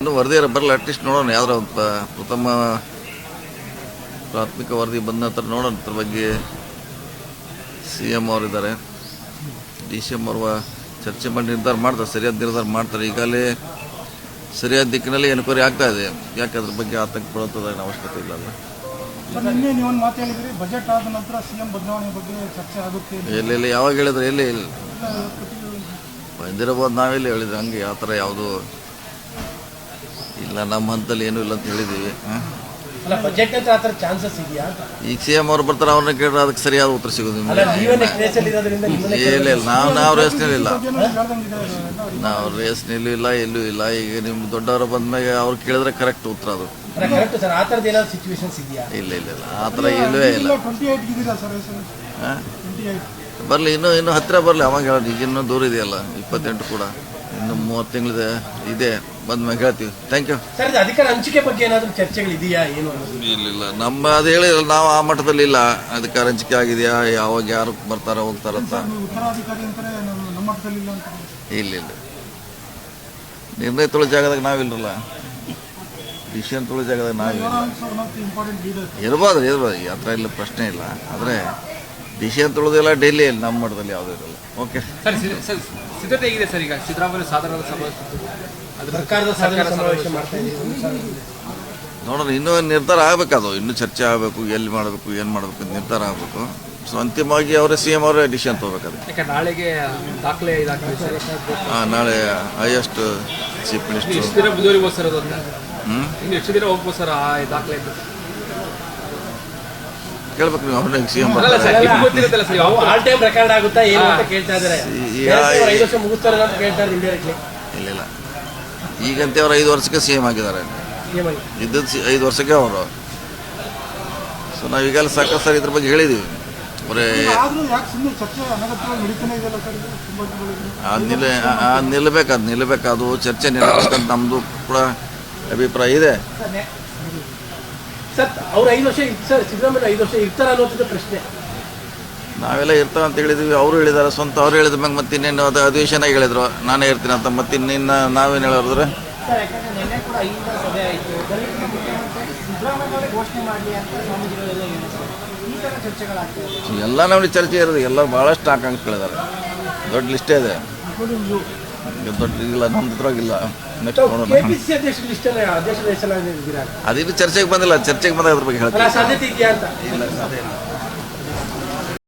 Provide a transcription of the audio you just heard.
ಇನ್ನು ವರದಿ ಬರಲ್ಲ, ಅಟ್ಲೀಸ್ಟ್ ನೋಡೋಣ. ಯಾವ್ದಾರ ಒಂದು ಪ್ರಥಮ ಪ್ರಾಥಮಿಕ ವರದಿ ಬಂದ ನಂತರ ನೋಡೋಣ. ಅದ್ರ ಬಗ್ಗೆ CM ಅವರಿದ್ದಾರೆ, DCM ಅವರು ಚರ್ಚೆ ಮಾಡಿ ನಿರ್ಧಾರ ಮಾಡ್ತಾರೆ, ಸರಿಯಾದ ನಿರ್ಧಾರ ಮಾಡ್ತಾರೆ. ಈಗಾಗಲೇ ಸರಿಯಾದ ದಿಕ್ಕಿನಲ್ಲಿ ಎನ್ಕ್ವೈರಿ ಆಗ್ತಾ ಇದೆ. ಯಾಕೆ ಅದ್ರ ಬಗ್ಗೆ ಆತಂಕ ಪಡೋದ ಅವಶ್ಯಕತೆ ಇಲ್ಲ. ನಿನ್ನೆ ನೀವು ಒಂದು ಮಾತು ಹೇಳಿದ್ರಿ, ಬಜೆಟ್ ಆದ ನಂತರ CM ಬದಲಾವಣೆ ಬಗ್ಗೆ ಚರ್ಚೆ ಆಗುತ್ತೆ. ಎಲ್ಲಿ ಯಾವಾಗ ಹೇಳಿದ್ರೆ ಎಲ್ಲಿ ಬಂದಿರಬಹುದು, ನಾವೆಲ್ಲಿ ಹೇಳಿದ್ರೆ ಹಂಗೆ ಆ ಥರ ಯಾವುದು ಇಲ್ಲ, ನಮ್ಮ ಹಂತದಲ್ಲಿ ಏನೂ ಇಲ್ಲ ಅಂತ ಹೇಳಿದ್ದೀವಿ. ಈಗ CM ಅವ್ರು ಬರ್ತಾರೆ, ಅವ್ರನ್ನ ಕೇಳಿದ್ರೆ ಅದಕ್ಕೆ ಸರಿಯಾದ ಉತ್ತರ ಸಿಗೋದು ನಿಮ್ಗೆ. ಇಲ್ಲ ನಾವು ರೇಸ್ನಲ್ಲಿಲ್ಲ, ನಾವು ರೇಸ್ನಲ್ಲೂ ಇಲ್ಲ, ಎಲ್ಲೂ ಇಲ್ಲ. ಈಗ ನಿಮ್ಮ ದೊಡ್ಡವರು ಬಂದ್ಮೇಲೆ ಅವ್ರು ಕೇಳಿದ್ರೆ ಕರೆಕ್ಟ್ ಉತ್ತರ ಅದು. ಇಲ್ಲ ಇಲ್ಲ ಇಲ್ಲ, ಆ ಥರ ಇಲ್ಲವೇ ಇಲ್ಲ. ಬರಲಿ, ಇನ್ನೂ ಹತ್ತಿರ ಬರಲಿ, ಅವಾಗ ಹೇಳೋದು. ಈಗ ಇನ್ನೂ ದೂರ ಇದೆಯಲ್ಲ, 28 ಕೂಡ ಇನ್ನು 30 ತಿಂಗಳಿದೆ ಇದೆ. ಬಂದ್ಮೇಲೆ ಹೇಳ್ತೀವಿ. Thank you. ಅಧಿಕಾರ ಹಂಚಿಕೆ ಬಗ್ಗೆ ಏನಾದರೂ ಚರ್ಚೆಗಳಿದೆಯಾ? ಏನು ಇಲ್ಲ, ನಮ್ಮ ಅದು ಹೇಳಿರಲ್ಲ, ನಾವು ಆ ಮಟ್ಟದಲ್ಲಿ ಇಲ್ಲ. ಅಧಿಕಾರ ಹಂಚಿಕೆ ಆಗಿದೆಯಾ, ಯಾವಾಗ ಯಾರು ಬರ್ತಾರೋ ಹೋಗ್ತಾರಂತ ಇಲ್ಲ ಇಲ್ಲ. ನಿರ್ಣಯ ತೊಳೋ ಜಾಗದಾಗ ನಾವಿಲ್ಲರಲ್ಲ, ಡಿಸಿಷನ್ ತೊಳೋ ಜಾಗದಾಗ ನಾವಿಲ್ಲ. ಇರ್ಬೋದು ಆ ಥರ ಇಲ್ಲ, ಪ್ರಶ್ನೆ ಇಲ್ಲ. ಆದರೆ ಡಿಸಿಷನ್ ತೊಳೋದಿಲ್ಲ ಡೆಲ್ಲಿಯಲ್ಲಿ, ನಮ್ಮ ಮಟ್ಟದಲ್ಲಿ ಯಾವುದೂ ಇರಲ್ಲ. ಓಕೆ, ಸಿದ್ಧತೆ ಹೇಗಿದೆ ಸರ್? ಈಗ ಸಿದ್ದರಾಮಯ್ಯ ಸಾಧಾರಣ ನೋಡೋಣ, ಇನ್ನೂ ನಿರ್ಧಾರ ಆಗಬೇಕದು, ಇನ್ನೂ ಚರ್ಚೆ ಆಗಬೇಕು. ಎಲ್ಲಿ ಮಾಡಬೇಕು, ಏನು ಮಾಡಬೇಕು ನಿರ್ಧಾರ ಆಗಬೇಕು. ಸೊ ಅಂತಿಮವಾಗಿ ಅವರೇ CM ಅವರೇ ಡಿಸಿಷನ್ ತೊಗೋಬೇಕಾದ್ರೆ. ನಾಳೆಗೆ ದಾಖಲೆ ನಾಳೆ ಹೈಯೆಸ್ಟ್ ಚೀಫ್ ಮಿನಿಸ್ಟರ್ ಮುಂದುವರಿಬೋದು ಸರ್. ಅದನ್ನ ಇನ್ನು ಎಷ್ಟು ದಿನ ಹೋಗ್ಬೋದು ಸರ್ ಆ ದಾಖಲೆ? ಕೇಳ್ಬೇಕು ನೀವು ಅವ್ರನ್ನ. CM ಇಲ್ಲ, ಈಗಂತೆ ಅವ್ರು 5 ವರ್ಷಕ್ಕೆ CM ಆಗಿದ್ದಾರೆ. ಇದ್ದದ್ದು 5 ವರ್ಷಕ್ಕೆ ಅವರು. ಸೊ ನಾವು ಈಗಲೇ ಸಾಕಷ್ಟು ಸರ್ ಇದ್ರ ಬಗ್ಗೆ ಹೇಳಿದ್ದೀವಿ. ಅವರೇ ಅದು ನಿಲ್ಲಬೇಕು, ಅದು ಚರ್ಚೆ ನಿಲ್ಲಬೇಕಂತ ನಮ್ಮದು ಕೂಡ ಅಭಿಪ್ರಾಯ ಇದೆ. ನಾವೆಲ್ಲ ಇರ್ತಾವೆ ಅಂತ ಹೇಳಿದ್ವಿ, ಅವರು ಹೇಳಿದ್ದಾರೆ. ಸ್ವಂತ ಅವ್ರು ಹೇಳಿದ ಮ್ಯಾಗ ಮತ್ತೆ ಇನ್ನೇನು ಅದು ಅಧಿವೇಶನ ಹೇಳಿದ್ರು ನಾನೇ ಇರ್ತೀನಿ ಅಂತ. ಮತ್ತೆ ಇನ್ನಿನ್ನ ನಾವೇನು ಹೇಳಿದ್ರೆ ಎಲ್ಲ ನಮಗೆ ಚರ್ಚೆ ಇರೋದು. ಎಲ್ಲ ಭಾಳಷ್ಟು ಆಕಾಂಕ್ಷಿಗಳಿದ್ದಾರೆ, ದೊಡ್ಡ ಲಿಸ್ಟೇ ಇದೆ. ದೊಡ್ಡ ಇಲ್ಲ, ನಮ್ದು ಇದ್ರಾಗಿಲ್ಲ. ನೆಕ್ಸ್ಟ್ ನೋಡೋಣ. ಅದಿನ್ನು ಚರ್ಚೆಗೆ ಬಂದಿಲ್ಲ, ಚರ್ಚೆಗೆ ಬಂದಾಗ ಅದ್ರ ಬಗ್ಗೆ ಹೇಳ್ತೀನಿ. ಇಲ್ಲ, ಸಾಧ್ಯ ಇಲ್ಲ.